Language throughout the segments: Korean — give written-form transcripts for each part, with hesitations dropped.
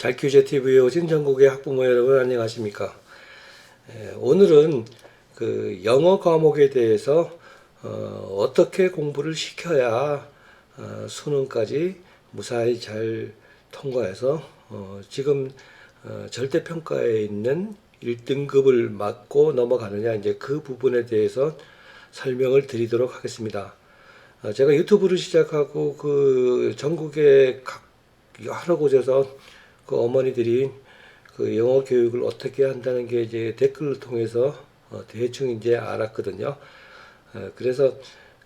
잘큐제TV에 오신 전국의 학부모 여러분 안녕하십니까? 오늘은 그 영어 과목에 대해서 어떻게 공부를 시켜야 수능까지 무사히 잘 통과해서 지금 절대평가에 있는 1등급을 맞고 넘어가느냐, 이제 그 부분에 대해서 설명을 드리도록 하겠습니다. 제가 유튜브를 시작하고 그 전국의 각 여러 곳에서 그 어머니들이 그 영어 교육을 어떻게 한다는 게 이제 댓글을 통해서 대충 이제 알았거든요. 그래서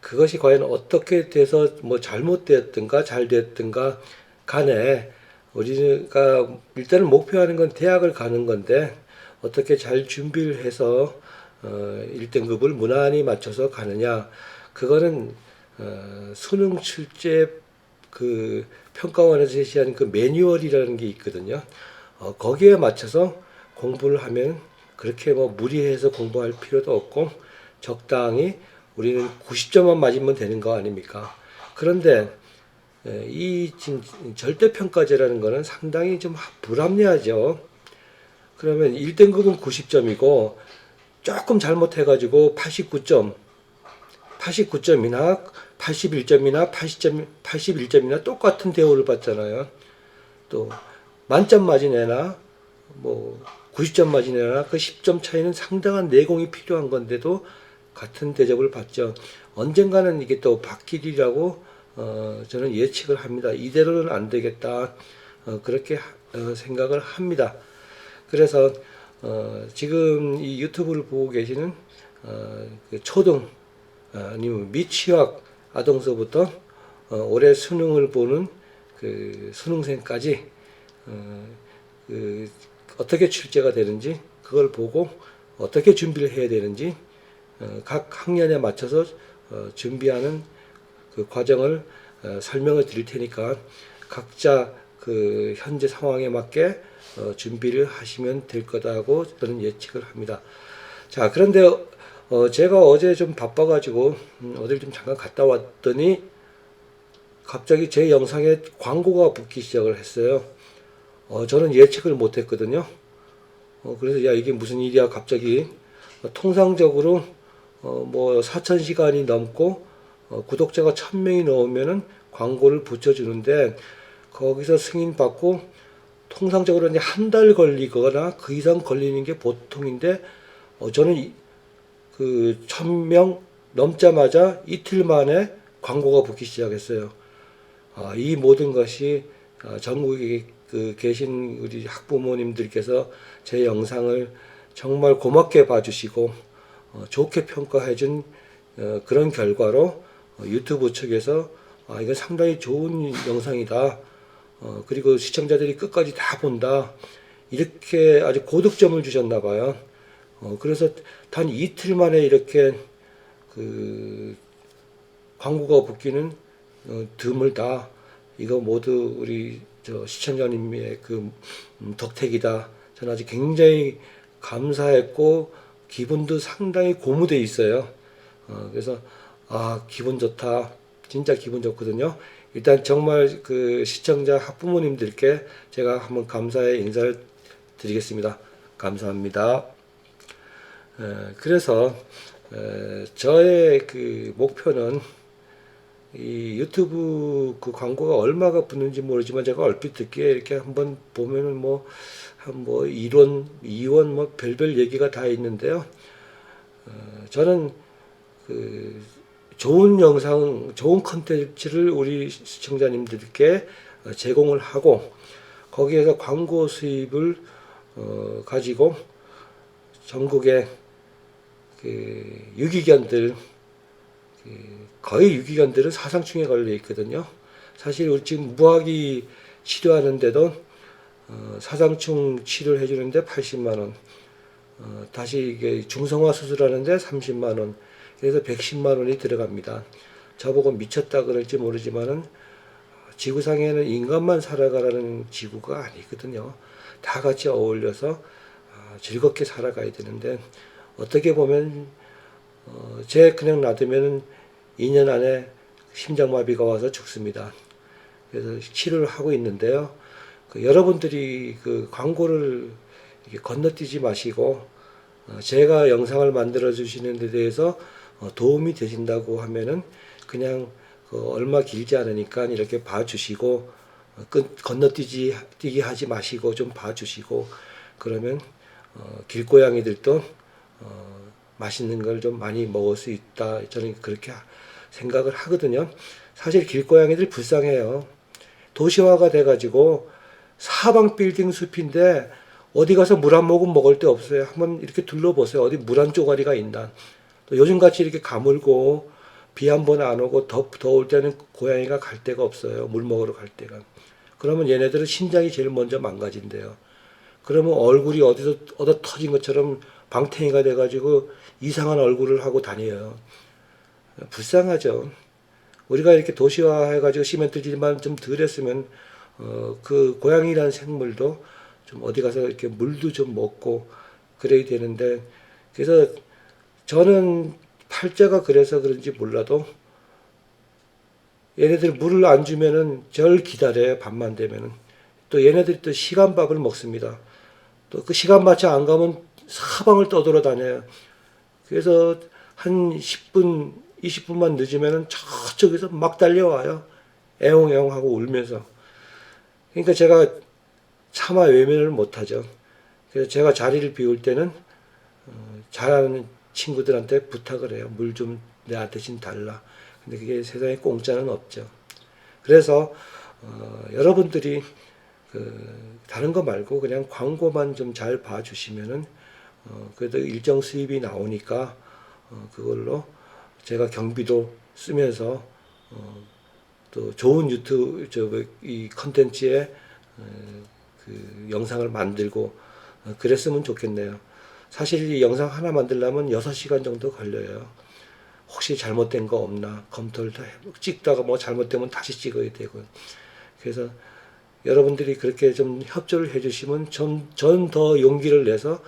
그것이 과연 어떻게 돼서 뭐 잘못되었든가 잘 됐든가 간에 우리가 일단은 목표하는 건 대학을 가는 건데 어떻게 잘 준비를 해서 1등급을 무난히 맞춰서 가느냐, 그거는 수능 출제 그 평가원에서 제시한 그 매뉴얼이라는 게 있거든요. 거기에 맞춰서 공부를 하면 그렇게 뭐 무리해서 공부할 필요도 없고 적당히 우리는 90점만 맞으면 되는 거 아닙니까? 그런데 이 지금 절대평가제라는 거는 상당히 좀 불합리하죠. 그러면 1등급은 90점이고 조금 잘못해가지고 89점, 89점이나 81점이나 80점, 81점이나 똑같은 대우를 받잖아요. 또 만점 맞은 애나 뭐 90점 맞은 애나 그 10점 차이는 상당한 내공이 필요한 건데도 같은 대접을 받죠. 언젠가는 이게 또 바뀌리라고 저는 예측을 합니다. 이대로는 안 되겠다, 그렇게 생각을 합니다. 그래서 지금 이 유튜브를 보고 계시는 그 초등 아니면 미취학 아동서부터 올해 수능을 보는 그 수능생까지 그 어떻게 출제가 되는지 그걸 보고 어떻게 준비를 해야 되는지 각 학년에 맞춰서 준비하는 그 과정을 설명을 드릴 테니까 각자 그 현재 상황에 맞게 준비를 하시면 될 거다고 저는 예측을 합니다. 자, 그런데 제가 어제 좀 바빠가지고 어딜 좀 잠깐 갔다 왔더니 갑자기 제 영상에 광고가 붙기 시작을 했어요. 저는 예측을 못했거든요. 그래서 야, 이게 무슨 일이야 갑자기. 통상적으로 뭐 4,000시간이 넘고 구독자가 1,000명이 넘으면은 광고를 붙여주는데 거기서 승인 받고 통상적으로 이제 한 달 걸리거나 그 이상 걸리는 게 보통인데 저는 그 1,000명 넘자마자 이틀 만에 광고가 붙기 시작했어요. 이 모든 것이 전국에 그 계신 우리 학부모님들께서 제 영상을 정말 고맙게 봐주시고 좋게 평가해준 그런 결과로 유튜브 측에서 이건 상당히 좋은 영상이다, 그리고 시청자들이 끝까지 다 본다, 이렇게 아주 고득점을 주셨나 봐요. 그래서 단 이틀 만에 이렇게 그 광고가 붙기는 드물다. 이거 모두 우리 저 시청자님의 그 덕택이다. 저는 아주 굉장히 감사했고 기분도 상당히 고무돼 있어요. 그래서 기분 좋다. 진짜 기분 좋거든요. 일단 정말 그 시청자 학부모님들께 제가 한번 감사의 인사를 드리겠습니다. 감사합니다. 그래서 저의 그 목표는 이 유튜브 그 광고가 얼마가 붙는지 모르지만 제가 얼핏 듣기에 이렇게 한번 보면은 뭐 1원, 2원 뭐 별별 얘기가 다 있는데요. 저는 그 좋은 영상, 좋은 컨텐츠를 우리 시청자님들께 제공을 하고 거기에서 광고 수입을 가지고 전국의 그 유기견들, 거의 유기견들은 사상충에 걸려 있거든요. 사실 우리 지금 무화기 치료하는데도 사상충 치료를 해주는데 80만 원, 다시 이게 중성화 수술하는데 30만 원, 그래서 110만 원이 들어갑니다. 저보고 미쳤다 그럴지 모르지만은 지구상에는 인간만 살아가라는 지구가 아니거든요. 다 같이 어울려서 즐겁게 살아가야 되는데 어떻게 보면 제 그냥 놔두면 2년 안에 심장마비가 와서 죽습니다. 그래서 치료를 하고 있는데요. 여러분들이 그 광고를 이렇게 건너뛰지 마시고 제가 영상을 만들어 주시는 데 대해서 도움이 되신다고 하면은 그냥 얼마 길지 않으니까 이렇게 봐주시고 건너뛰기 하지 마시고 좀 봐주시고 그러면 길고양이들도 맛있는 걸 좀 많이 먹을 수 있다. 저는 그렇게 생각을 하거든요. 사실 길고양이들 불쌍해요. 도시화가 돼가지고 사방 빌딩 숲인데 어디 가서 물 한 모금 먹을 데 없어요. 한번 이렇게 둘러보세요. 어디 물 한 쪼가리가 있나. 또 요즘같이 이렇게 가물고 비 한 번 안 오고 더울 때는 고양이가 갈 데가 없어요. 물 먹으러 갈 데가. 그러면 얘네들은 신장이 제일 먼저 망가진대요. 그러면 얼굴이 어디서 얻어 터진 것처럼 방탱이가 돼가지고 이상한 얼굴을 하고 다녀요. 불쌍하죠. 우리가 이렇게 도시화해가지고 시멘트질만 좀 덜 했으면 그 고양이라는 생물도 좀 어디 가서 이렇게 물도 좀 먹고 그래야 되는데 그래서 저는 팔자가 그래서 그런지 몰라도 얘네들 물을 안 주면은 절 기다려요. 밤만 되면은 또 얘네들이 또 시간밥을 먹습니다. 또 그 시간 맞춰 안 가면 사방을 떠돌아 다녀요. 그래서 한 10분, 20분만 늦으면은 저쪽에서 막 달려와요. 애옹애옹 하고 울면서. 그러니까 제가 차마 외면을 못하죠. 그래서 제가 자리를 비울 때는 잘하는 친구들한테 부탁을 해요. 물 좀 내 대신 달라. 근데 그게 세상에 공짜는 없죠. 그래서 여러분들이 다른 거 말고 그냥 광고만 좀 잘 봐주시면은 그래도 일정 수입이 나오니까 그걸로 제가 경비도 쓰면서 또 좋은 유튜브 이 컨텐츠에 그 영상을 만들고 그랬으면 좋겠네요. 사실 이 영상 하나 만들려면 6시간 정도 걸려요. 혹시 잘못된 거 없나 검토를 다 찍다가 뭐 잘못되면 다시 찍어야 되고 그래서 여러분들이 그렇게 좀 협조를 해주시면 전 더 용기를 내서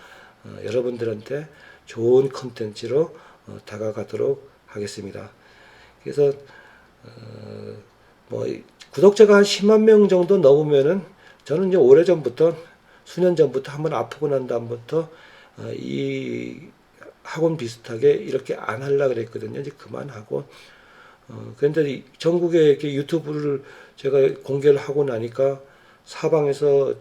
여러분들한테 좋은 컨텐츠로 다가가도록 하겠습니다. 그래서 뭐 구독자가 한 10만 명 정도 넘으면은 저는 이제 오래전부터 수년 전부터 한번 아프고 난 다음부터 이 학원 비슷하게 이렇게 안 하려고 그랬거든요. 이제 그만하고 그런데 전국에 이렇게 유튜브를 제가 공개를 하고 나니까 사방에서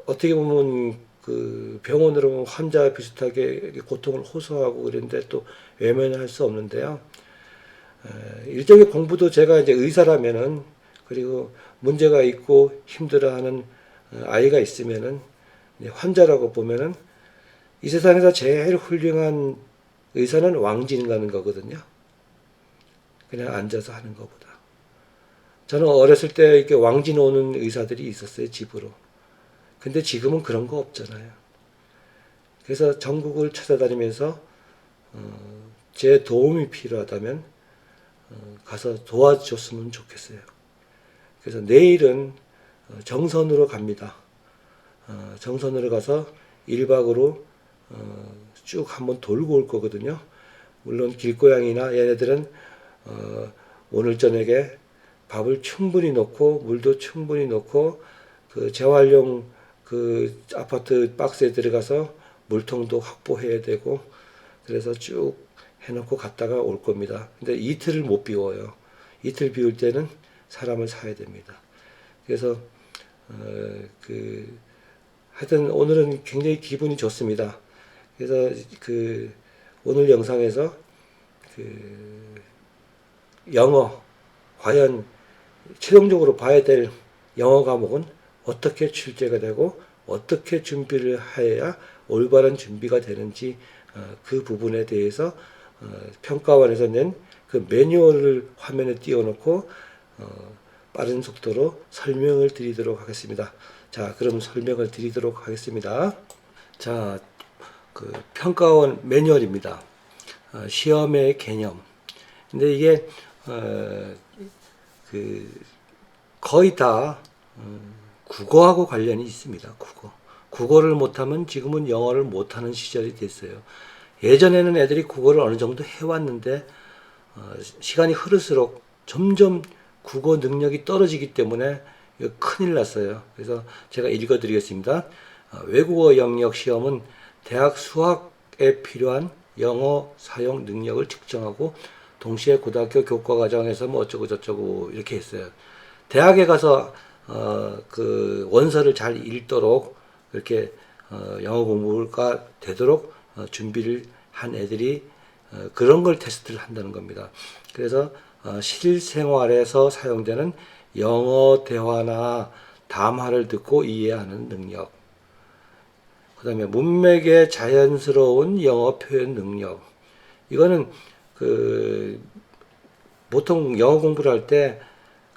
어떻게 보면 그 병원으로 환자 비슷하게 고통을 호소하고 그랬는데 또 외면을 할 수 없는데요. 일종의 공부도 제가 이제 의사라면은 그리고 문제가 있고 힘들어하는 아이가 있으면은 환자라고 보면은 이 세상에서 제일 훌륭한 의사는 왕진 가는 거거든요. 그냥 앉아서 하는 것보다. 저는 어렸을 때 이렇게 왕진 오는 의사들이 있었어요, 집으로. 근데 지금은 그런 거 없잖아요. 그래서 전국을 찾아다니면서 제 도움이 필요하다면 가서 도와줬으면 좋겠어요. 그래서 내일은 정선으로 갑니다. 정선으로 가서 1박으로 쭉 한번 돌고 올 거거든요. 물론 길고양이나 얘네들은 오늘 저녁에 밥을 충분히 넣고 물도 충분히 넣고 그 재활용 그 아파트 박스에 들어가서 물통도 확보해야 되고 그래서 쭉 해놓고 갔다가 올 겁니다. 근데 이틀을 못 비워요. 이틀 비울 때는 사람을 사야 됩니다. 그래서 하여튼 오늘은 굉장히 기분이 좋습니다. 그래서 오늘 영상에서 영어 과연 최종적으로 봐야 될 영어 과목은 어떻게 출제가 되고 어떻게 준비를 해야 올바른 준비가 되는지 그 부분에 대해서 평가원에서 낸 그 매뉴얼을 화면에 띄워놓고 빠른 속도로 설명을 드리도록 하겠습니다. 자, 그럼 설명을 드리도록 하겠습니다. 자, 평가원 매뉴얼입니다. 시험의 개념. 근데 이게 거의 다 국어하고 관련이 있습니다. 국어를 못하면 지금은 영어를 못하는 시절이 됐어요. 예전에는 애들이 국어를 어느 정도 해왔는데 시간이 흐를수록 점점 국어 능력이 떨어지기 때문에 이거 큰일 났어요. 그래서 제가 읽어드리겠습니다. 외국어 영역 시험은 대학 수학에 필요한 영어 사용 능력을 측정하고 동시에 고등학교 교과 과정에서 뭐 어쩌고 저쩌고 이렇게 했어요. 대학에 가서 그 원서를 잘 읽도록 이렇게 영어 공부가 되도록 준비를 한 애들이 그런 걸 테스트를 한다는 겁니다. 그래서 실생활에서 사용되는 영어 대화나 담화를 듣고 이해하는 능력, 그 다음에 문맥의 자연스러운 영어 표현 능력. 이거는 그 보통 영어 공부를 할 때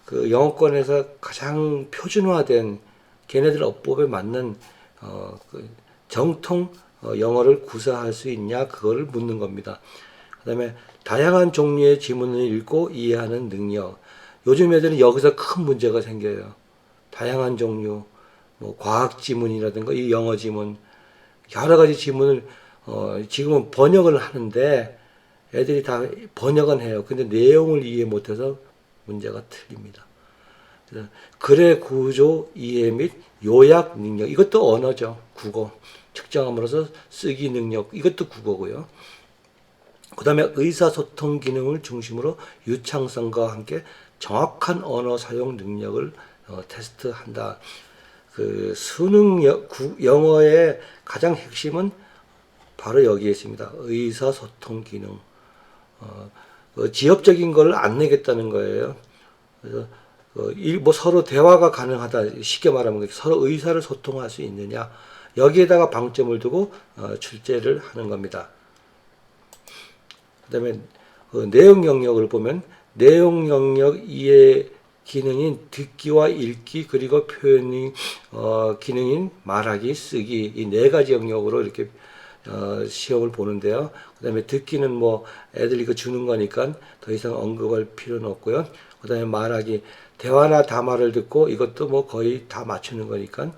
그 영어권에서 가장 표준화된 걔네들 어법에 맞는 그 정통 영어를 구사할 수 있냐 그거를 묻는 겁니다. 그다음에 다양한 종류의 지문을 읽고 이해하는 능력. 요즘 애들은 여기서 큰 문제가 생겨요. 다양한 종류, 뭐 과학 지문이라든가 이 영어 지문, 여러 가지 지문을 지금은 번역을 하는데 애들이 다 번역은 해요. 근데 내용을 이해 못해서 문제가 틀립니다. 그래서 글의 구조 이해 및 요약 능력, 이것도 언어죠. 국어. 측정함으로써 쓰기 능력, 이것도 국어고요. 그 다음에 의사소통 기능을 중심으로 유창성과 함께 정확한 언어 사용 능력을 테스트한다. 그 수능 영어의 가장 핵심은 바로 여기에 있습니다. 의사소통 기능. 지엽적인 걸 안 내겠다는 거예요. 그래서 뭐 서로 대화가 가능하다. 쉽게 말하면 서로 의사를 소통할 수 있느냐. 여기에다가 방점을 두고 출제를 하는 겁니다. 그 다음에 내용 영역을 보면 내용 영역 이해 기능인 듣기와 읽기 그리고 표현이 기능인 말하기, 쓰기 이 네 가지 영역으로 이렇게 시험을 보는데요. 그 다음에 듣기는 뭐 애들 이거 주는 거니까 더 이상 언급할 필요는 없고요. 그 다음에 말하기 대화나 담화를 듣고 이것도 뭐 거의 다 맞추는 거니까.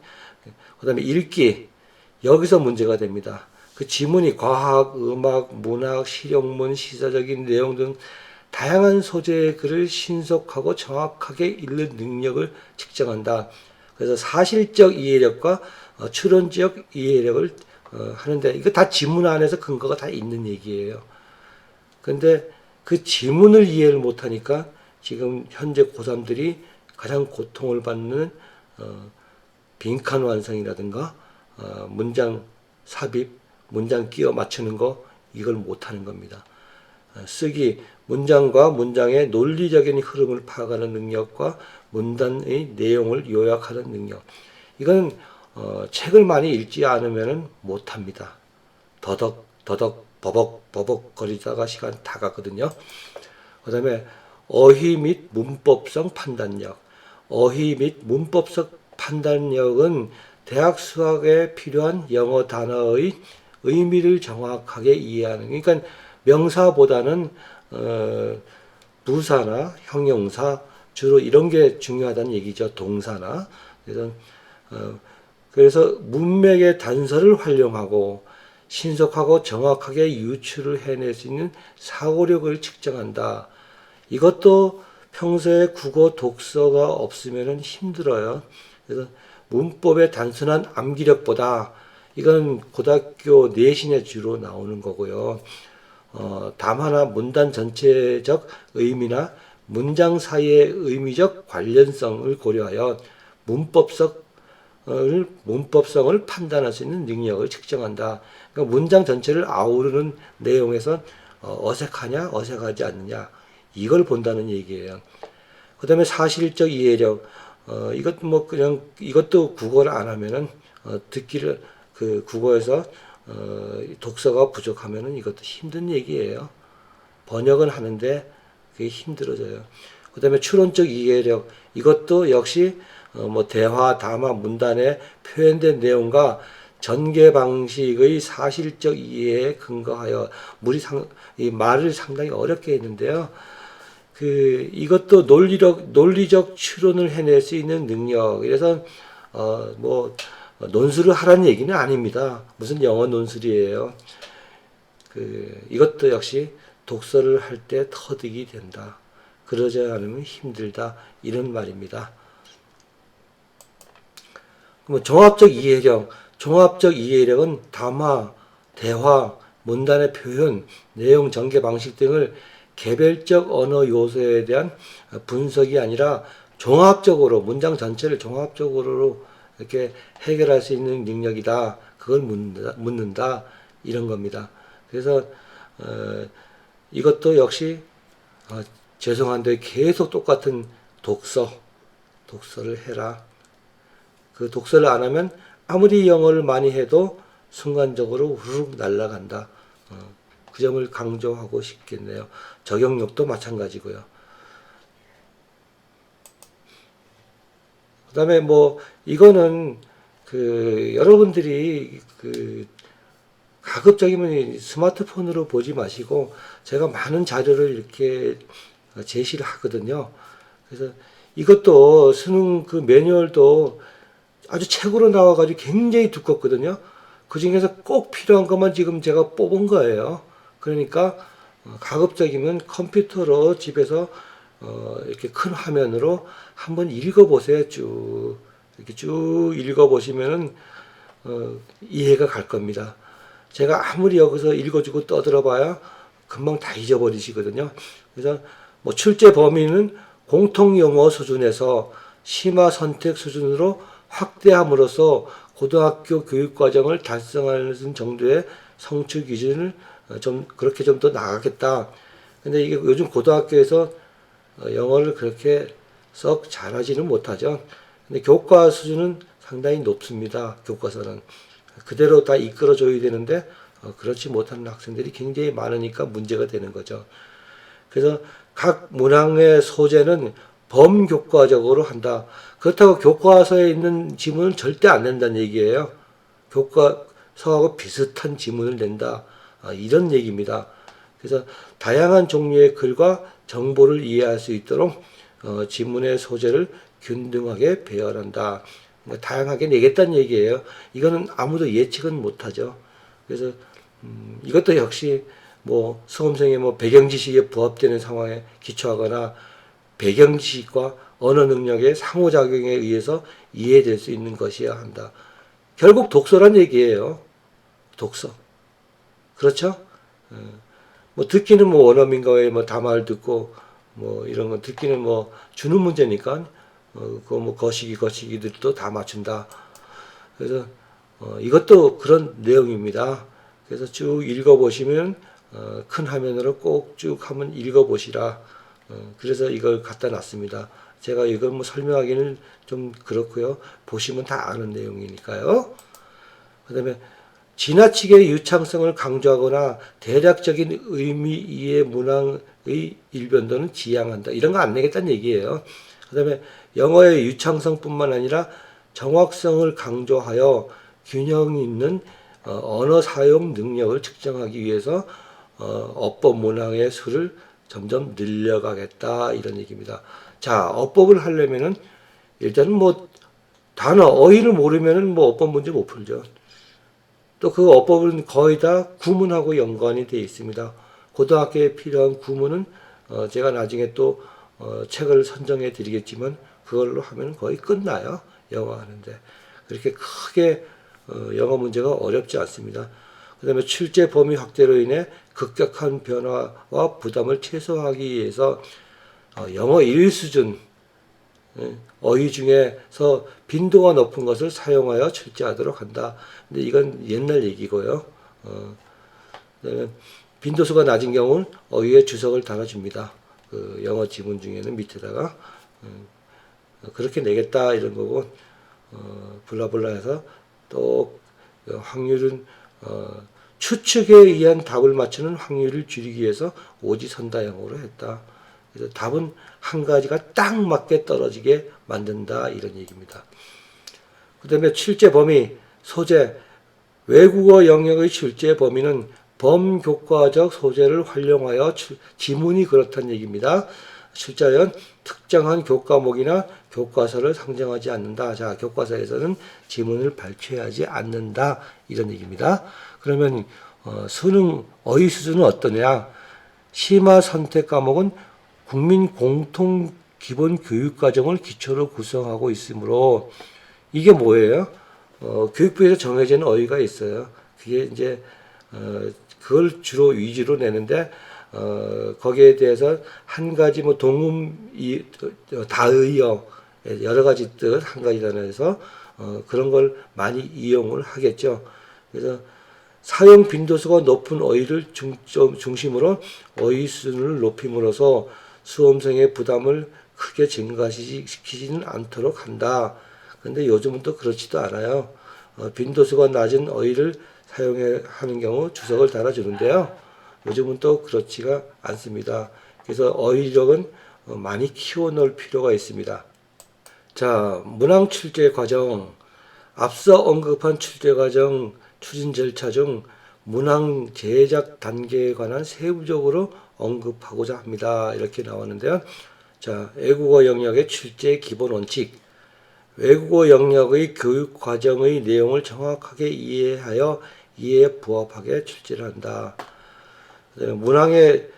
그 다음에 읽기 여기서 문제가 됩니다. 그 지문이 과학, 음악, 문학, 실용문, 시사적인 내용 등 다양한 소재의 글을 신속하고 정확하게 읽는 능력을 측정한다. 그래서 사실적 이해력과 추론적 이해력을 하는데 이거 다 지문 안에서 근거가 다 있는 얘기예요. 근데 그 지문을 이해를 못하니까 지금 현재 고3들이 가장 고통을 받는 빈칸 완성이라든가 문장 삽입, 문장 끼워 맞추는 거 이걸 못하는 겁니다. 쓰기, 문장과 문장의 논리적인 흐름을 파악하는 능력과 문단의 내용을 요약하는 능력. 이건 책을 많이 읽지 않으면 못합니다. 더덕 버벅 거리다가 시간 다 갔거든요. 그 다음에 어휘 및 문법성 판단력. 어휘 및 문법성 판단력은 대학 수학에 필요한 영어 단어의 의미를 정확하게 이해하는, 그러니까 명사보다는 부사나 형용사 주로 이런 게 중요하다는 얘기죠. 동사나. 그래서 문맥의 단서를 활용하고 신속하고 정확하게 유추를 해낼 수 있는 사고력을 측정한다. 이것도 평소에 국어 독서가 없으면 힘들어요. 그래서 문법의 단순한 암기력보다 이건 고등학교 내신에 주로 나오는 거고요. 담화나 문단 전체적 의미나 문장 사이의 의미적 관련성을 고려하여 문법성을 판단할 수 있는 능력을 측정한다. 그러니까 문장 전체를 아우르는 내용에서 어색하냐, 어색하지 않느냐 이걸 본다는 얘기예요. 그 다음에 사실적 이해력, 이것도 뭐 그냥 이것도 국어를 안 하면은 듣기를 그 국어에서 독서가 부족하면은 이것도 힘든 얘기예요. 번역은 하는데 그게 힘들어져요. 그 다음에 추론적 이해력, 이것도 역시 뭐 대화, 담화, 문단에 표현된 내용과 전개 방식의 사실적 이해에 근거하여 이 말을 상당히 어렵게 했는데요. 이것도 논리적 추론을 해낼 수 있는 능력. 그래서 뭐 논술을 하라는 얘기는 아닙니다. 무슨 영어 논술이에요. 이것도 역시 독서를 할 때 터득이 된다. 그러지 않으면 힘들다. 이런 말입니다. 그러면 종합적 이해력은 담화, 대화, 문단의 표현, 내용 전개 방식 등을 개별적 언어 요소에 대한 분석이 아니라 종합적으로 문장 전체를 종합적으로 이렇게 해결할 수 있는 능력이다. 그걸 묻는다 이런 겁니다. 그래서 이것도 역시 죄송한데 계속 똑같은 독서를 해라. 그 독서를 안 하면 아무리 영어를 많이 해도 순간적으로 후루룩 날아간다. 그 점을 강조하고 싶겠네요. 적용력도 마찬가지고요. 그 다음에 뭐 이거는 그 여러분들이 그 가급적이면 스마트폰으로 보지 마시고 제가 많은 자료를 이렇게 제시를 하거든요. 그래서 이것도 수능 그 매뉴얼도 아주 책으로 나와가지고 굉장히 두껍거든요. 그 중에서 꼭 필요한 것만 지금 제가 뽑은 거예요. 그러니까 가급적이면 컴퓨터로 집에서 이렇게 큰 화면으로 한번 읽어보세요. 이렇게 쭉 읽어보시면은 이해가 갈 겁니다. 제가 아무리 여기서 읽어주고 떠들어봐야 금방 다 잊어버리시거든요. 그래서 뭐 출제 범위는 공통 영어 수준에서 심화 선택 수준으로 확대함으로써 고등학교 교육 과정을 달성하는 정도의 성취 기준을 좀 그렇게 좀 더 나가겠다. 근데 이게 요즘 고등학교에서 영어를 그렇게 썩 잘하지는 못하죠. 근데 교과 수준은 상당히 높습니다. 교과서는 그대로 다 이끌어줘야 되는데 그렇지 못하는 학생들이 굉장히 많으니까 문제가 되는 거죠. 그래서 각 문항의 소재는 범교과적으로 한다. 그렇다고 교과서에 있는 지문은 절대 안 낸다는 얘기예요. 교과서하고 비슷한 지문을 낸다. 이런 얘기입니다. 그래서 다양한 종류의 글과 정보를 이해할 수 있도록 지문의 소재를 균등하게 배열한다. 그러니까 다양하게 내겠다는 얘기예요. 이거는 아무도 예측은 못하죠. 그래서 이것도 역시 뭐 수험생의 뭐 배경 지식에 부합되는 상황에 기초하거나 배경 지식과 언어 능력의 상호작용에 의해서 이해될 수 있는 것이어야 한다. 결국 독서란 얘기예요. 독서. 그렇죠? 뭐 듣기는 뭐 원어민과의 뭐 담화를 듣고 뭐 이런 거 듣기는 뭐 주는 문제니까 그 뭐 거시기들도 다 맞춘다. 그래서 이것도 그런 내용입니다. 그래서 쭉 읽어보시면 큰 화면으로 꼭 쭉 한번 읽어보시라. 그래서 이걸 갖다 놨습니다. 제가 이걸 뭐 설명하기는 좀 그렇고요. 보시면 다 아는 내용이니까요. 그 다음에 지나치게 유창성을 강조하거나 대략적인 의미 이해 문항의 일변도는 지양한다. 이런 거 안 내겠다는 얘기예요. 그 다음에 영어의 유창성뿐만 아니라 정확성을 강조하여 균형 있는 언어 사용 능력을 측정하기 위해서 어법 문항의 수를 점점 늘려가겠다 이런 얘기입니다. 자, 어법을 하려면은 일단은 뭐 단어 어휘를 모르면은 뭐 어법 문제 못 풀죠. 또 그 어법은 거의 다 구문하고 연관이 되어 있습니다. 고등학교에 필요한 구문은 제가 나중에 또 책을 선정해 드리겠지만 그걸로 하면 거의 끝나요. 영어 하는데. 그렇게 크게 영어 문제가 어렵지 않습니다. 그 다음에 출제 범위 확대로 인해 급격한 변화와 부담을 최소화하기 위해서 영어 1 수준 어휘 중에서 빈도가 높은 것을 사용하여 출제하도록 한다. 근데 이건 옛날 얘기고요. 그다음에 빈도수가 낮은 경우는 어휘에 주석을 달아줍니다. 그 영어 지문 중에는 밑에다가 그렇게 내겠다 이런 거고 블라블라 해서 또 확률은 추측에 의한 답을 맞추는 확률을 줄이기 위해서 오지선다형으로 했다. 그래서 답은 한 가지가 딱 맞게 떨어지게 만든다 이런 얘기입니다. 그 다음에 출제 범위, 소재, 외국어 영역의 출제 범위는 범교과적 소재를 활용하여 지문이 그렇다는 얘기입니다. 출제하연 특정한 교과목이나 교과서를 상정하지 않는다. 자, 교과서에서는 지문을 발췌하지 않는다 이런 얘기입니다. 그러면 수능 어휘 수준은 어떠냐? 심화 선택 과목은 국민 공통 기본 교육 과정을 기초로 구성하고 있으므로 이게 뭐예요? 교육부에서 정해진 어휘가 있어요. 그게 이제 그걸 주로 위주로 내는데 거기에 대해서 한 가지 뭐 동음 다의어 여러 가지 뜻 한 가지 단어에서 그런 걸 많이 이용을 하겠죠. 그래서 사용 빈도수가 높은 어휘를 중심으로 어휘 수준을 높임으로써 수험생의 부담을 크게 증가시키지는 않도록 한다. 근데 요즘은 또 그렇지도 않아요. 빈도수가 낮은 어휘를 사용하는 경우 주석을 달아주는데요. 요즘은 또 그렇지가 않습니다. 그래서 어휘력은 많이 키워놓을 필요가 있습니다. 자, 문항 출제 과정. 앞서 언급한 출제 과정, 추진 절차 중 문항 제작 단계에 관한 세부적으로 언급하고자 합니다. 이렇게 나왔는데요. 자, 외국어 영역의 출제 기본 원칙. 외국어 영역의 교육 과정의 내용을 정확하게 이해하여 이에 부합하게 출제를 한다. 문항의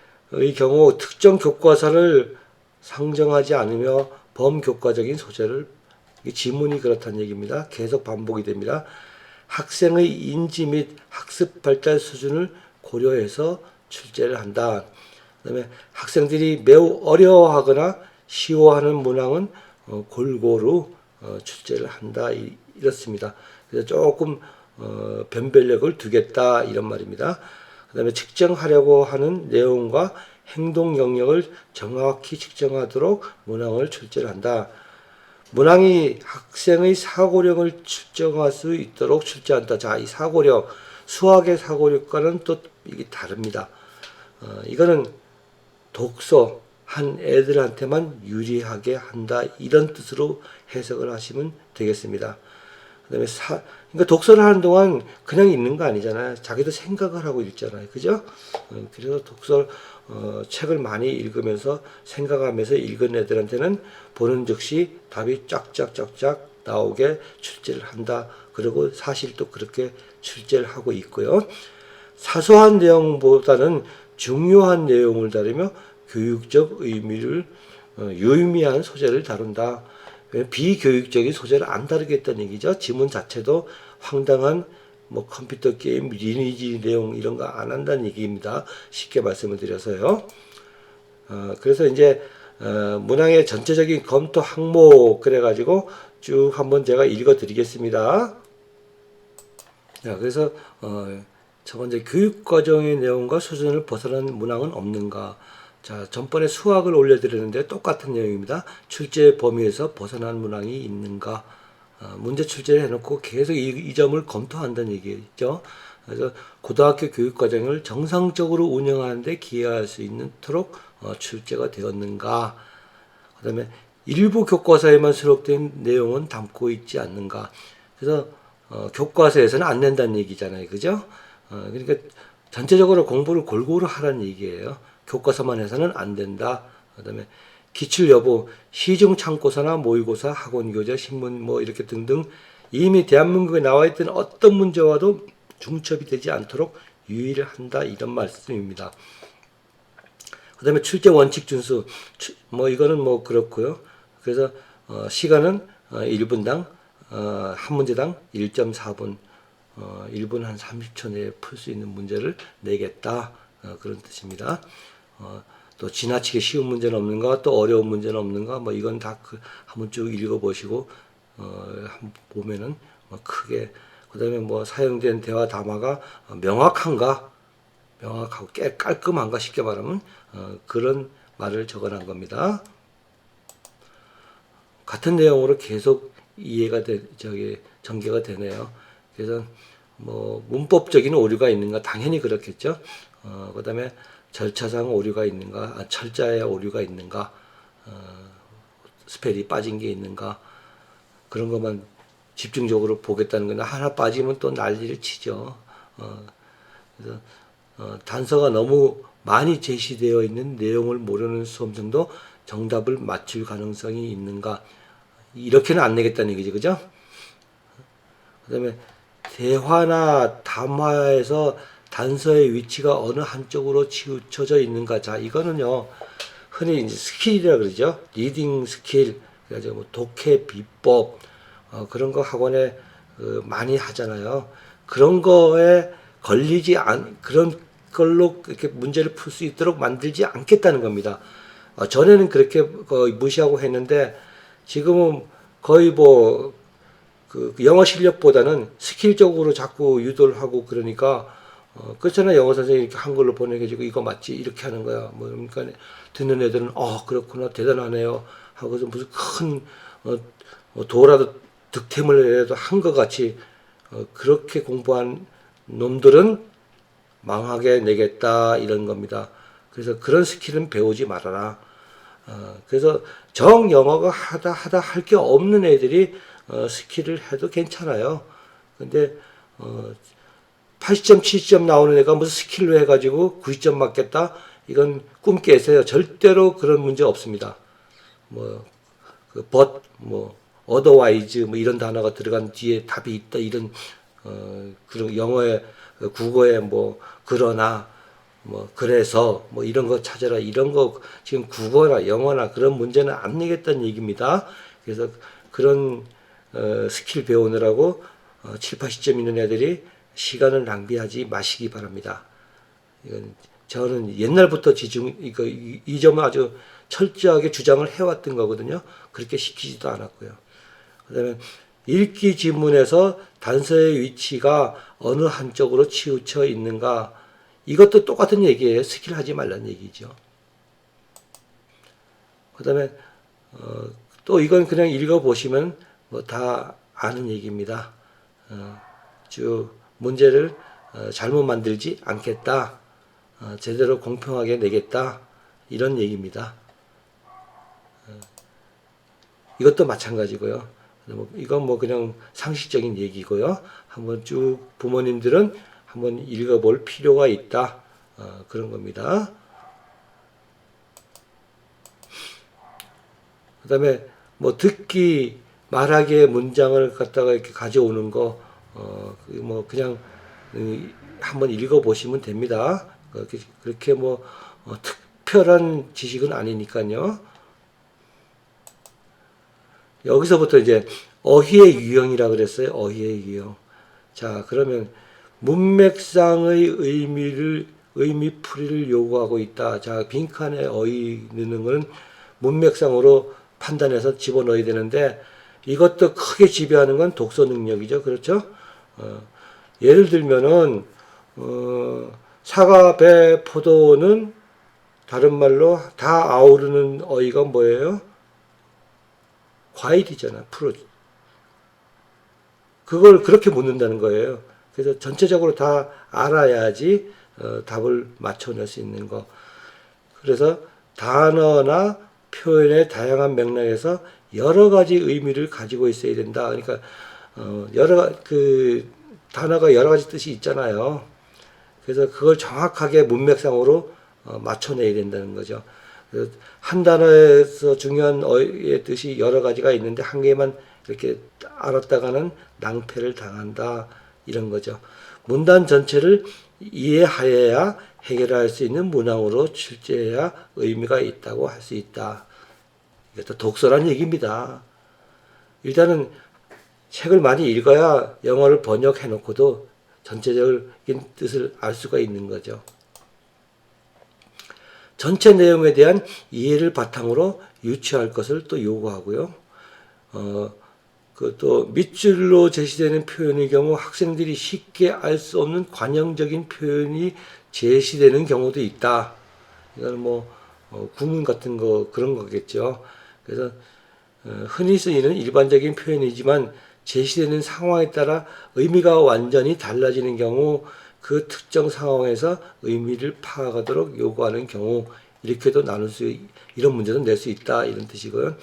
경우 특정 교과서를 상정하지 않으며 범교과적인 소재를 지문이 그렇다는 얘기입니다. 계속 반복이 됩니다. 학생의 인지 및 학습 발달 수준을 고려해서 출제를 한다. 그다음에 학생들이 매우 어려워하거나 쉬워하는 문항은 골고루 출제를 한다. 이렇습니다. 그래서 조금 변별력을 두겠다 이런 말입니다. 그다음에 측정하려고 하는 내용과 행동 영역을 정확히 측정하도록 문항을 출제를 한다. 문항이 학생의 사고력을 측정할 수 있도록 출제한다. 자, 이 사고력, 수학의 사고력과는 또 이게 다릅니다. 이거는 독서 한 애들한테만 유리하게 한다. 이런 뜻으로 해석을 하시면 되겠습니다. 그다음에 그러니까 독서를 하는 동안 그냥 읽는 거 아니잖아요. 자기도 생각을 하고 읽잖아요. 그죠? 그래서 책을 많이 읽으면서 생각하면서 읽은 애들한테는 보는 즉시 답이 쫙쫙쫙쫙 나오게 출제를 한다. 그리고 사실 또 그렇게 출제를 하고 있고요. 사소한 내용보다는 중요한 내용을 다루며 교육적 의미를 유의미한 소재를 다룬다. 비교육적인 소재를 안 다루겠다는 얘기죠. 지문 자체도 황당한 뭐 컴퓨터 게임, 리니지 내용 이런 거 안 한다는 얘기입니다. 쉽게 말씀을 드려서요. 그래서 이제 문항의 전체적인 검토 항목 그래가지고 쭉 한번 제가 읽어드리겠습니다. 자, 그래서 첫 번째 교육과정의 내용과 수준을 벗어난 문항은 없는가. 자, 전번에 수학을 올려드렸는데 똑같은 내용입니다. 출제 범위에서 벗어난 문항이 있는가. 문제 출제를 해놓고 계속 이 점을 검토한다는 얘기죠. 그래서 고등학교 교육과정을 정상적으로 운영하는데 기여할 수 있도록 출제가 되었는가. 그 다음에 일부 교과서에만 수록된 내용은 담고 있지 않는가. 그래서 교과서에서는 안 낸다는 얘기잖아요. 그죠? 그러니까 전체적으로 공부를 골고루 하라는 얘기예요. 교과서만 해서는 안 된다. 그 다음에 기출 여부, 시중 참고서나 모의고사, 학원교재, 신문 뭐 이렇게 등등 이미 대한민국에 나와 있던 어떤 문제와도 중첩이 되지 않도록 유의를 한다. 이런 말씀입니다. 그 다음에 출제 원칙 준수, 뭐 이거는 뭐 그렇고요. 그래서 시간은 1분당 한 문제당 1.4분 1분 한 30초 내에 풀 수 있는 문제를 내겠다. 그런 뜻입니다. 또 지나치게 쉬운 문제는 없는가, 또 어려운 문제는 없는가, 뭐 이건 다 한번 쭉 읽어보시고 한번 보면은 뭐 크게 그다음에 뭐 사용된 대화 담화가 명확한가, 명확하고 깔끔한가 쉽게 말하면 그런 말을 적어놓은 겁니다. 같은 내용으로 계속 이해가 전개가 되네요. 그래서 뭐 문법적인 오류가 있는가 당연히 그렇겠죠. 그다음에 절차상 오류가 있는가, 철자에 오류가 있는가, 스펠이 빠진 게 있는가 그런 것만 집중적으로 보겠다는 건데 하나 빠지면 또 난리를 치죠. 그래서 단서가 너무 많이 제시되어 있는 내용을 모르는 수험생도 정답을 맞출 가능성이 있는가 이렇게는 안 내겠다는 얘기죠, 그죠? 그다음에 대화나 담화에서 단서의 위치가 어느 한쪽으로 치우쳐져 있는가. 자, 이거는요, 흔히 이제 스킬이라 그러죠. 리딩 스킬, 그래서 뭐 독해 비법, 그런 거 학원에 많이 하잖아요. 그런 거에 그런 걸로 이렇게 문제를 풀 수 있도록 만들지 않겠다는 겁니다. 전에는 그렇게 거의 무시하고 했는데 지금은 거의 뭐 그 영어 실력보다는 스킬적으로 자꾸 유도를 하고 그러니까 그렇잖아. 영어 선생님이 이렇게 한글로 보내가지고 이거 맞지 이렇게 하는 거야. 뭐 그러니까 듣는 애들은 그렇구나 대단하네요 하고서 무슨 큰 도라도 득템을 해도 한 것 같이 그렇게 공부한 놈들은 망하게 내겠다 이런 겁니다. 그래서 그런 스킬은 배우지 말아라. 그래서 정 영어가 하다 할 게 없는 애들이 스킬을 해도 괜찮아요. 근데 80점, 70점 나오는 애가 무슨 스킬로 해가지고 90점 맞겠다? 이건 꿈 깨세요. 절대로 그런 문제 없습니다. 뭐, otherwise, 뭐 이런 단어가 들어간 뒤에 답이 있다. 이런, 그런 영어에, 국어에 뭐, 그러나, 뭐, 그래서, 뭐 이런 거 찾아라. 이런 거 지금 국어나 영어나 그런 문제는 안 내겠다는 얘기입니다. 그래서 그런, 스킬 배우느라고 7, 80점 있는 애들이 시간을 낭비하지 마시기 바랍니다. 이건 저는 옛날부터 이 점을 아주 철저하게 주장을 해왔던 거거든요. 그렇게 시키지도 않았고요. 그다음에 읽기 지문에서 단서의 위치가 어느 한쪽으로 치우쳐 있는가 이것도 똑같은 얘기예요. 스킬 하지 말라는 얘기죠. 그다음에 또 이건 그냥 읽어보시면 뭐 다 아는 얘기입니다. 쭉 문제를 잘못 만들지 않겠다. 제대로 공평하게 내겠다. 이런 얘기입니다. 이것도 마찬가지고요. 이건 뭐 그냥 상식적인 얘기고요. 한번 쭉 부모님들은 한번 읽어볼 필요가 있다. 그런 겁니다. 그 다음에 뭐 듣기 말하기의 문장을 갖다가 이렇게 가져오는 거, 뭐 그냥 한번 읽어보시면 됩니다. 그렇게 뭐 특별한 지식은 아니니까요. 여기서부터 이제 어휘의 유형이라 그랬어요. 어휘의 유형. 자, 그러면 문맥상의 의미풀이를 요구하고 있다. 자, 빈칸에 어휘 넣는 건 문맥상으로 판단해서 집어넣어야 되는데 이것도 크게 지배하는 건 독서 능력이죠. 그렇죠? 예를 들면은 사과, 배, 포도는 다른 말로 다 아우르는 어휘가 뭐예요? 과일이잖아. 프루트. 그걸 그렇게 묻는다는 거예요. 그래서 전체적으로 다 알아야지 답을 맞춰낼 수 있는 거. 그래서 단어나 표현의 다양한 맥락에서 여러 가지 의미를 가지고 있어야 된다. 그러니까 단어가 여러 가지 뜻이 있잖아요. 그래서 그걸 정확하게 문맥상으로 맞춰내야 된다는 거죠. 그래서 한 단어에서 중요한 어의 뜻이 여러 가지가 있는데 한 개만 이렇게 알았다가는 낭패를 당한다. 이런 거죠. 문단 전체를 이해하여야 해결할 수 있는 문항으로 출제해야 의미가 있다고 할 수 있다. 이것도 독서란 얘기입니다. 일단은 책을 많이 읽어야 영어를 번역해 놓고도 전체적인 뜻을 알 수가 있는 거죠. 전체 내용에 대한 이해를 바탕으로 유추할 것을 또 요구하고요. 또 밑줄로 제시되는 표현의 경우 학생들이 쉽게 알 수 없는 관형적인 표현이 제시되는 경우도 있다. 이건 뭐 구문 같은 거 그런 거겠죠. 그래서 흔히 쓰이는 일반적인 표현이지만 제시되는 상황에 따라 의미가 완전히 달라지는 경우 그 특정 상황에서 의미를 파악하도록 요구하는 경우 이렇게도 이런 문제도 낼 수 있다 이런 뜻이고요.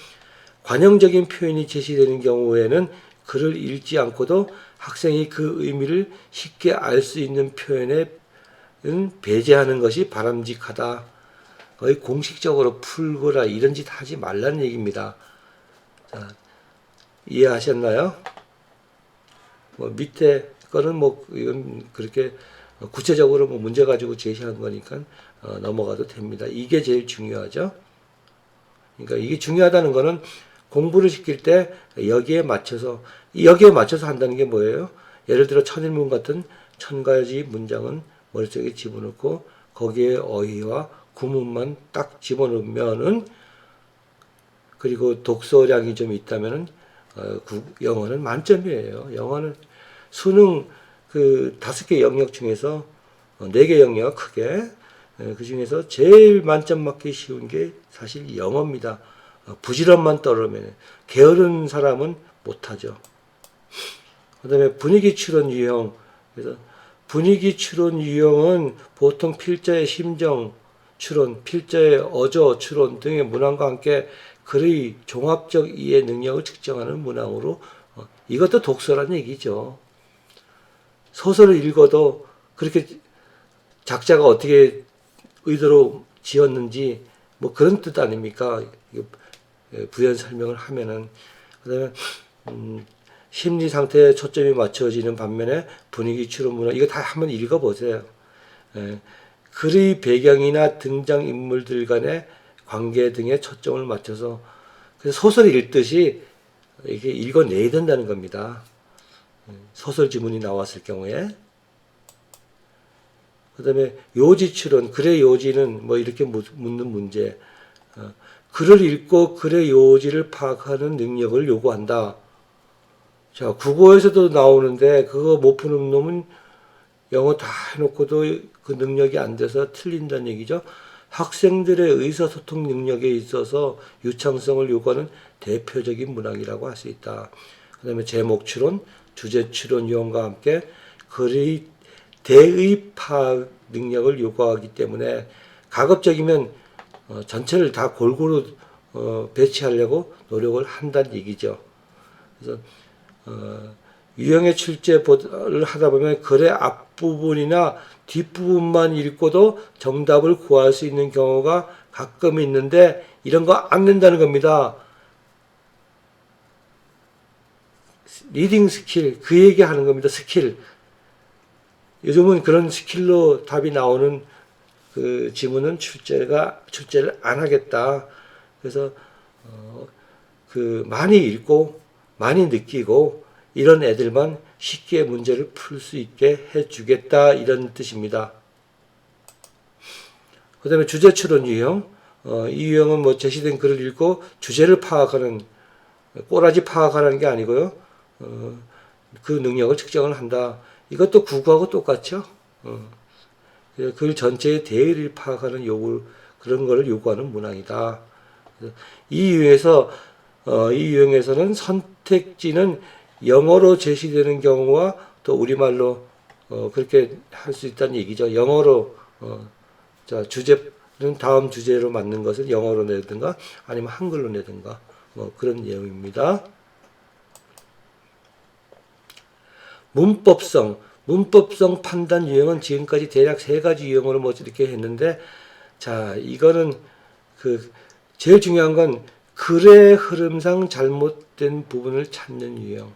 관형적인 표현이 제시되는 경우에는 글을 읽지 않고도 학생이 그 의미를 쉽게 알 수 있는 표현에 배제하는 것이 바람직하다. 거의 공식적으로 풀거라 이런 짓 하지 말라는 얘기입니다. 자, 이해하셨나요? 뭐 밑에 거는 뭐 이건 그렇게 구체적으로 뭐 문제 가지고 제시한 거니까 넘어가도 됩니다. 이게 제일 중요하죠. 그러니까 이게 중요하다는 거는 공부를 시킬 때 여기에 맞춰서 한다는 게 뭐예요? 예를 들어 천일문 같은 1000가지 문장은 머릿속에 집어넣고 거기에 어휘와 구문만 딱 집어넣으면은, 그리고 독서량이 좀 있다면은 영어는 만점이에요. 영어는 수능 그 5개 영역 중에서 4개 영역 크게, 그 중에서 제일 만점 맞기 쉬운 게 사실 영어입니다. 부지런만 떨어면, 게으른 사람은 못하죠. 그 다음에 분위기 추론 유형. 그래서 분위기 추론 유형은 보통 필자의 심정 추론, 필자의 어조 추론 등의 문항과 함께 글의 종합적 이해 능력을 측정하는 문항으로, 이것도 독서란 얘기죠. 소설을 읽어도 그렇게 작자가 어떻게 의도로 지었는지 뭐 그런 뜻 아닙니까? 부연 설명을 하면은. 그다음에 심리 상태에 초점이 맞춰지는 반면에 분위기 추론 문화, 이거 다 한번 읽어보세요. 글의 배경이나 등장 인물들 간의 관계 등에 초점을 맞춰서, 그래서 소설을 읽듯이 이렇게 읽어내야 된다는 겁니다. 소설 지문이 나왔을 경우에. 그 다음에 요지 추론, 글의 요지는 뭐 이렇게 묻는 문제. 글을 읽고 글의 요지를 파악하는 능력을 요구한다. 자, 국어에서도 나오는데 그거 못 푸는 놈은 영어 다 해놓고도 그 능력이 안 돼서 틀린다는 얘기죠. 학생들의 의사소통 능력에 있어서 유창성을 요구하는 대표적인 문항이라고 할 수 있다. 그 다음에 제목 추론, 주제 추론 유형과 함께 글의 대의 파악 능력을 요구하기 때문에 가급적이면 전체를 다 골고루 배치하려고 노력을 한다는 얘기죠. 그래서 유형의 출제를 하다 보면 글의 앞부분이나 뒷부분만 읽고도 정답을 구할 수 있는 경우가 가끔 있는데, 이런 거 안 낸다는 겁니다. 리딩 스킬, 그 얘기 하는 겁니다. 스킬. 요즘은 그런 스킬로 답이 나오는 그 지문은 출제를 안 하겠다. 그래서 그 많이 읽고 많이 느끼고 이런 애들만 쉽게 문제를 풀 수 있게 해주겠다, 이런 뜻입니다. 그 다음에 주제 추론 유형. 이 유형은 뭐 제시된 글을 읽고 주제를 파악하는, 꼬라지 파악하는 게 아니고요. 그 능력을 측정을 한다. 이것도 국어하고 똑같죠. 글 전체의 대의를 파악하는 그런 거를 요구하는 문항이다. 이 유형에서는 선택지는 영어로 제시되는 경우와 또 우리말로 그렇게 할 수 있다는 얘기죠. 영어로 자, 주제는 다음 주제로 맞는 것을 영어로 내든가 아니면 한글로 내든가 뭐 그런 내용입니다. 문법성 판단 유형은 지금까지 대략 3가지 유형으로 뭐 이렇게 했는데, 자, 이거는 제일 중요한 건 글의 흐름상 잘못된 부분을 찾는 유형.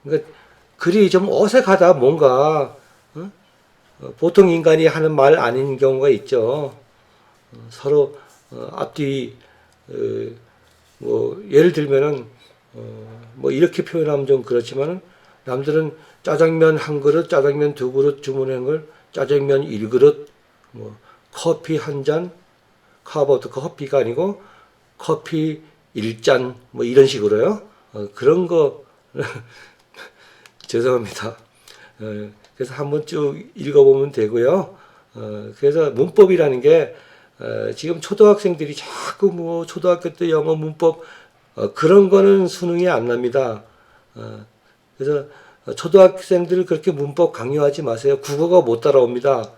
그러니까 글이 좀 어색하다, 뭔가 보통 인간이 하는 말 아닌 경우가 있죠. 서로 앞뒤 뭐 예를 들면은 뭐 이렇게 표현하면 좀 그렇지만은, 남들은 짜장면 1그릇, 짜장면 2그릇 주문한 걸 짜장면 1그릇, 뭐 커피 1잔, 커피가 아니고 커피 1잔, 뭐 이런 식으로요. 그런 거 죄송합니다. 그래서 한번 쭉 읽어보면 되고요. 그래서 문법이라는 게 지금 초등학생들이 자꾸 뭐 초등학교 때 영어 문법 그런 거는 수능이 안 납니다. 그래서 초등학생들 그렇게 문법 강요하지 마세요. 국어가 못 따라옵니다.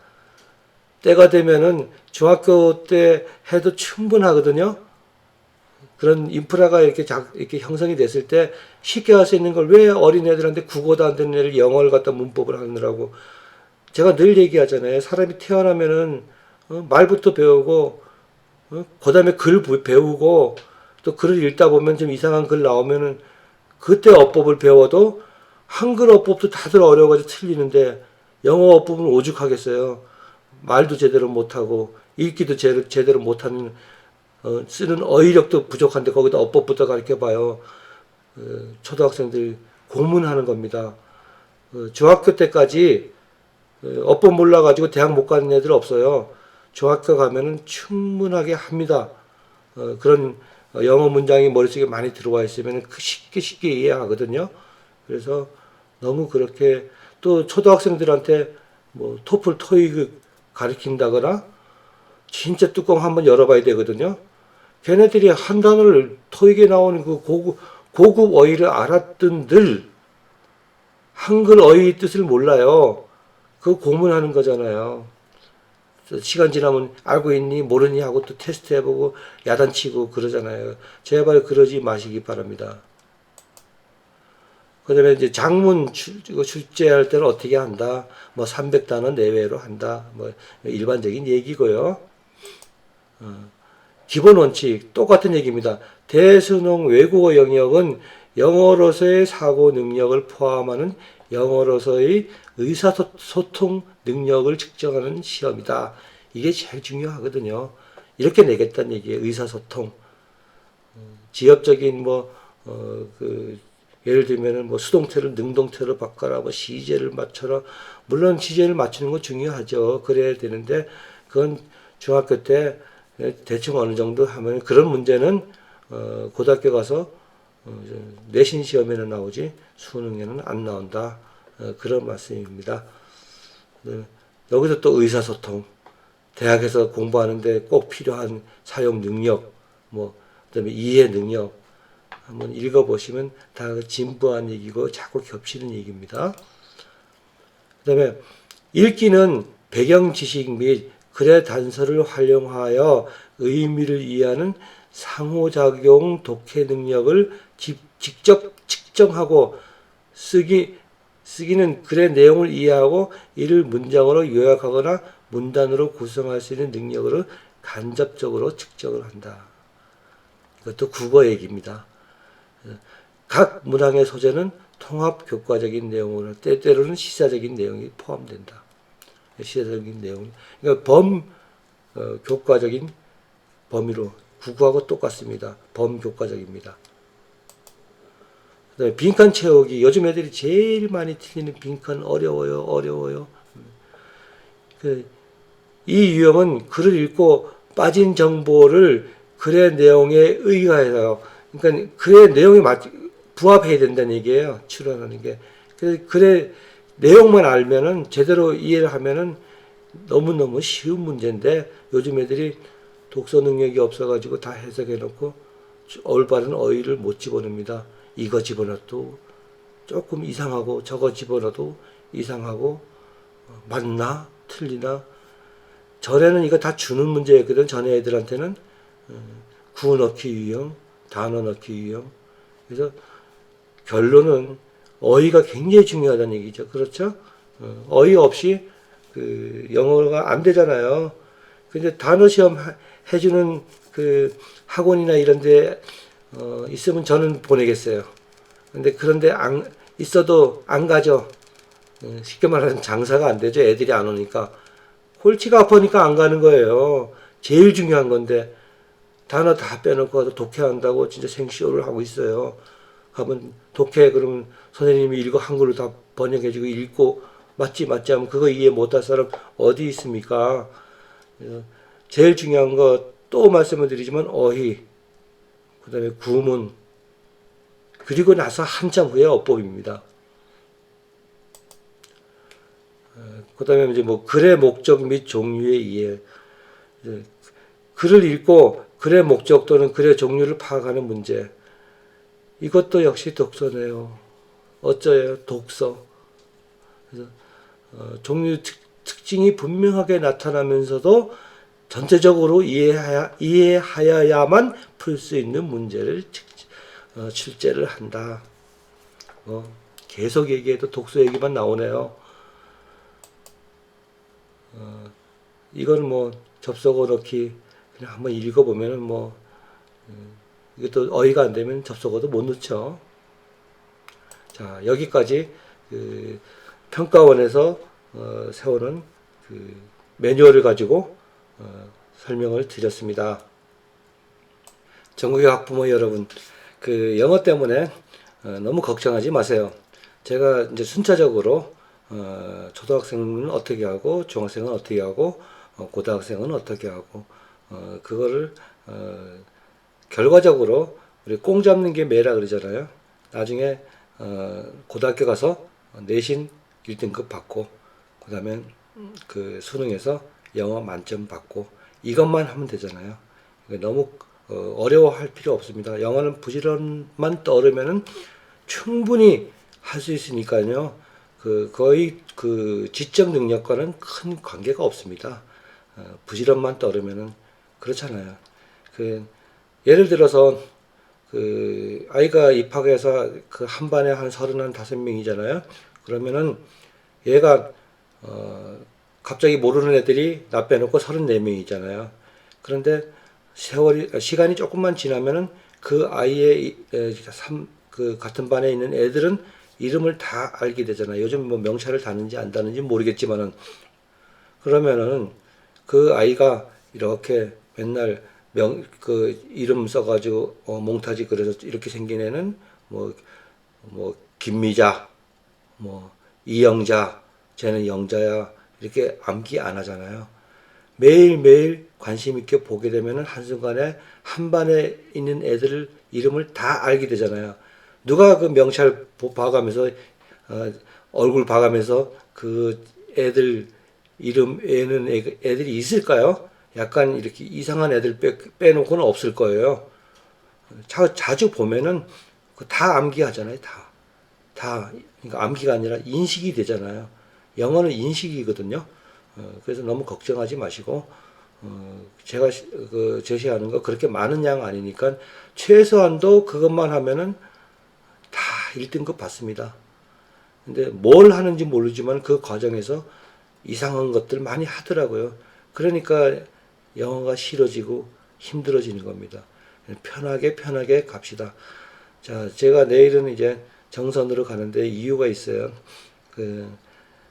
때가 되면은 중학교 때 해도 충분하거든요. 그런 인프라가 이렇게 형성이 됐을 때 쉽게 할 수 있는 걸 왜 어린애들한테 국어도 안 되는 애를 영어를 갖다 문법을 하느라고. 제가 늘 얘기하잖아요. 사람이 태어나면은 말부터 배우고 그다음에 글 배우고 또 글을 읽다 보면 좀 이상한 글 나오면은 그때 어법을 배워도 한글 어법도 다들 어려워가지고 틀리는데 영어 어법은 오죽하겠어요. 말도 제대로 못하고 읽기도 제대로 못하는 쓰는 어휘력도 부족한데 거기다 어법부터 가르쳐 봐요. 초등학생들 고문하는 겁니다. 중학교 때까지 어법 몰라가지고 대학 못 가는 애들 없어요. 중학교 가면은 충분하게 합니다. 그런 영어 문장이 머릿속에 많이 들어와 있으면 쉽게 이해하거든요. 그래서 너무 그렇게 또 초등학생들한테 뭐 토플 토익 가르친다거나 진짜 뚜껑 한번 열어봐야 되거든요. 걔네들이 한 단어를 토익에 나오는 그 고급 어휘를 알았던들 한글 어휘 뜻을 몰라요. 그거 고문하는 거잖아요. 시간 지나면 알고 있니 모르니 하고 또 테스트 해보고 야단치고 그러잖아요. 제발 그러지 마시기 바랍니다. 그 다음에 이제 장문 출제할 때는 어떻게 한다. 뭐 300단어 내외로 한다. 뭐 일반적인 얘기고요. 기본 원칙 똑같은 얘기입니다. 대수능 외국어 영역은 영어로서의 사고 능력을 포함하는 영어로서의 의사소통 능력을 측정하는 시험이다. 이게 제일 중요하거든요. 이렇게 내겠다는 얘기예요. 의사소통. 지엽적인 예를 들면은 뭐 수동태를 능동태로 바꿔라, 뭐 시제를 맞춰라. 물론 시제를 맞추는 건 중요하죠. 그래야 되는데 그건 중학교 때 대충 어느 정도 하면 그런 문제는 고등학교 가서 내신 시험에는 나오지 수능에는 안 나온다. 그런 말씀입니다. 여기서 또 의사소통, 대학에서 공부하는데 꼭 필요한 사용 능력, 그다음에 이해 능력 한번 읽어보시면 다 진부한 얘기고 자꾸 겹치는 얘기입니다. 그다음에 읽기는 배경 지식 및 글의 단서를 활용하여 의미를 이해하는 상호작용 독해 능력을 직접 측정하고 쓰기는 글의 내용을 이해하고 이를 문장으로 요약하거나 문단으로 구성할 수 있는 능력으로 간접적으로 측정을 한다. 이것도 국어 얘기입니다. 각 문항의 소재는 통합 교과적인 내용으로 때때로는 시사적인 내용이 포함된다. 시사적인 내용. 그러니까 교과적인 범위로 국어하고 똑같습니다. 범교과적입니다. 그다음에 빈칸 채우기. 요즘 애들이 제일 많이 틀리는 빈칸 어려워요. 이 유형은 글을 읽고 빠진 정보를 글의 내용에 의거해서 그러니까 글의 내용에 부합해야 된다는 얘기예요. 추론하는 게. 그래서 글의 내용만 알면은 제대로 이해를 하면은 너무너무 쉬운 문제인데 요즘 애들이 독서 능력이 없어가지고 다 해석해 놓고 올바른 어휘를 못 집어넣습니다. 이거 집어넣어도 조금 이상하고 저거 집어넣어도 이상하고 맞나 틀리나. 전에는 이거 다 주는 문제였거든. 전에 애들한테는 구어 넣기 유형, 단어 넣기 유형. 그래서 결론은 어휘가 굉장히 중요하다는 얘기죠. 그렇죠? 어휘 없이 영어가 안 되잖아요. 근데 단어 시험 해주는 학원이나 이런 데 있으면 저는 보내겠어요. 근데 그런데 있어도 안 가죠. 쉽게 말하면 장사가 안 되죠. 애들이 안 오니까. 골치가 아프니까 안 가는 거예요. 제일 중요한 건데 단어 다 빼놓고 가서 독해한다고 진짜 생쇼를 하고 있어요. 가면 독해 그러면 선생님이 한글로 다 번역해주고 읽고 맞지 하면 그거 이해 못할 사람 어디 있습니까? 제일 중요한 거 또 말씀을 드리지만 어휘, 그 다음에 구문, 그리고 나서 한참 후에 어법입니다. 그 다음에 이제 글의 목적 및 종류의 이해. 글을 읽고 글의 목적 또는 글의 종류를 파악하는 문제. 이것도 역시 독서네요. 어쩌요? 독서. 그래서 종류 특징이 분명하게 나타나면서도 전체적으로 이해하여야만 풀 수 있는 문제를 출제를 한다. 계속 얘기해도 독서 얘기만 나오네요. 이건 접속어 넣기 그냥 한번 읽어보면은 이것도 어휘가 안 되면 접속어도 못 넣죠. 자, 여기까지 평가원에서 세우는 매뉴얼을 가지고 설명을 드렸습니다. 전국의 학부모 여러분, 그 영어 때문에 너무 걱정하지 마세요. 제가 이제 순차적으로 초등학생은 어떻게 하고 중학생은 어떻게 하고 고등학생은 어떻게 하고 그거를 결과적으로 우리 꽁 잡는 게 매라 그러잖아요. 나중에 고등학교 가서 내신 1등급 받고 그다음에 그 수능에서 영어 만점 받고 이것만 하면 되잖아요. 그러니까 너무 어려워할 필요 없습니다. 영어는 부지런만 떠오르면은 충분히 할 수 있으니까요. 거의 그 지적 능력과는 큰 관계가 없습니다. 부지런만 떠오르면은 그렇잖아요. 그 예를 들어서 그 아이가 입학해서 그 한 반에 한 35명이잖아요. 그러면은 얘가 갑자기 모르는 애들이 나 빼놓고 34명이잖아요. 그런데 시간이 조금만 지나면은 그 아이의 그 같은 반에 있는 애들은 이름을 다 알게 되잖아요. 요즘 뭐 명찰을 다는지 안 다는지 모르겠지만은 그러면은 그 아이가 이렇게 맨날 그 이름 써가지고 몽타지 그래서 이렇게 생긴 애는 뭐 김미자, 뭐 이영자, 쟤는 영자야 이렇게 암기 안 하잖아요. 매일매일 관심 있게 보게 되면은 한순간에 한 반에 있는 애들 이름을 다 알게 되잖아요. 누가 그 명찰 봐가면서 얼굴 봐가면서 그 애들 이름 애는 애들이 있을까요? 약간 이렇게 이상한 애들 빼놓고는 없을 거예요. 자주 보면은 다 암기하잖아요. 다. 그러니까 암기가 아니라 인식이 되잖아요. 영어는 인식이거든요. 그래서 너무 걱정하지 마시고, 제가 그 제시하는 거 그렇게 많은 양 아니니까 최소한도 그것만 하면은 다 1등급 받습니다. 근데 뭘 하는지 모르지만 그 과정에서 이상한 것들 많이 하더라고요. 그러니까 영어가 싫어지고 힘들어지는 겁니다. 편하게 갑시다. 자, 제가 내일은 이제 정선으로 가는데 이유가 있어요.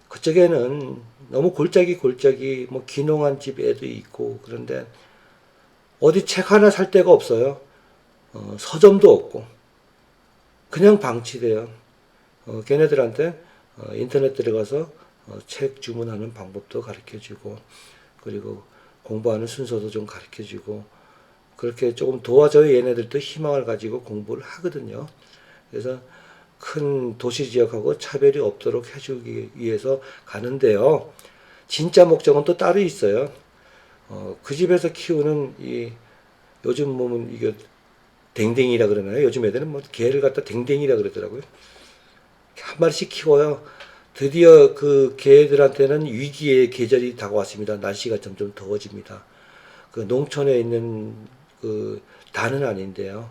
그쪽에는 너무 골짜기 뭐 귀농한 집 애도 있고 그런데 어디 책 하나 살 데가 없어요. 서점도 없고 그냥 방치돼요. 걔네들한테 인터넷 들어가서 책 주문하는 방법도 가르쳐주고 그리고 공부하는 순서도 좀 가르쳐주고 그렇게 조금 도와줘야 얘네들도 희망을 가지고 공부를 하거든요. 그래서 큰 도시 지역하고 차별이 없도록 해주기 위해서 가는데요. 진짜 목적은 또 따로 있어요. 그 집에서 키우는 요즘 보면 이게 댕댕이라 그러나요? 요즘 애들은 뭐 개를 갖다 댕댕이라 그러더라고요. 한 마리씩 키워요. 드디어 그 개들한테는 위기의 계절이 다가왔습니다. 날씨가 점점 더워집니다. 그 농촌에 있는 그 다는 아닌데요.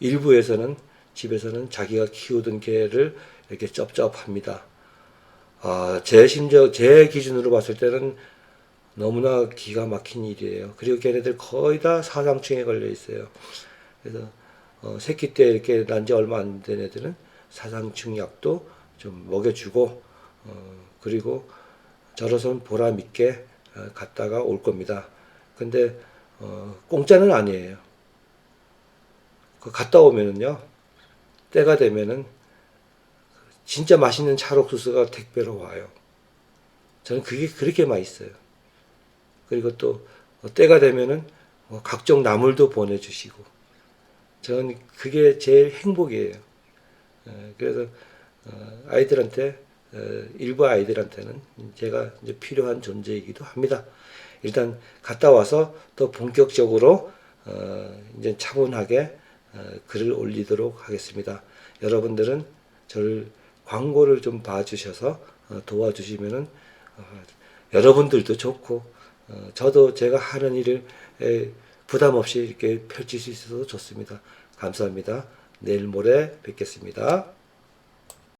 일부에서는 집에서는 자기가 키우던 개를 이렇게 쩝쩝합니다. 제 기준으로 봤을 때는 너무나 기가 막힌 일이에요. 그리고 걔네들 거의 다 사상충에 걸려 있어요. 그래서 새끼 때 이렇게 난 지 얼마 안 된 애들은 사상충 약도 좀 먹여주고 그리고 저로선 보람 있게 갔다가 올 겁니다. 근데 공짜는 아니에요. 그 갔다 오면은요 때가 되면은 진짜 맛있는 찰옥수수가 택배로 와요. 저는 그게 그렇게 맛있어요. 그리고 또 때가 되면은 각종 나물도 보내주시고 저는 그게 제일 행복이에요. 그래서 아이들한테 일부 아이들한테는 제가 이제 필요한 존재이기도 합니다. 일단 갔다 와서 또 본격적으로 이제 차분하게 글을 올리도록 하겠습니다. 여러분들은 저를 광고를 좀 봐주셔서 도와주시면은 여러분들도 좋고 저도 제가 하는 일을 부담 없이 이렇게 펼칠 수 있어서 좋습니다. 감사합니다. 내일 모레 뵙겠습니다.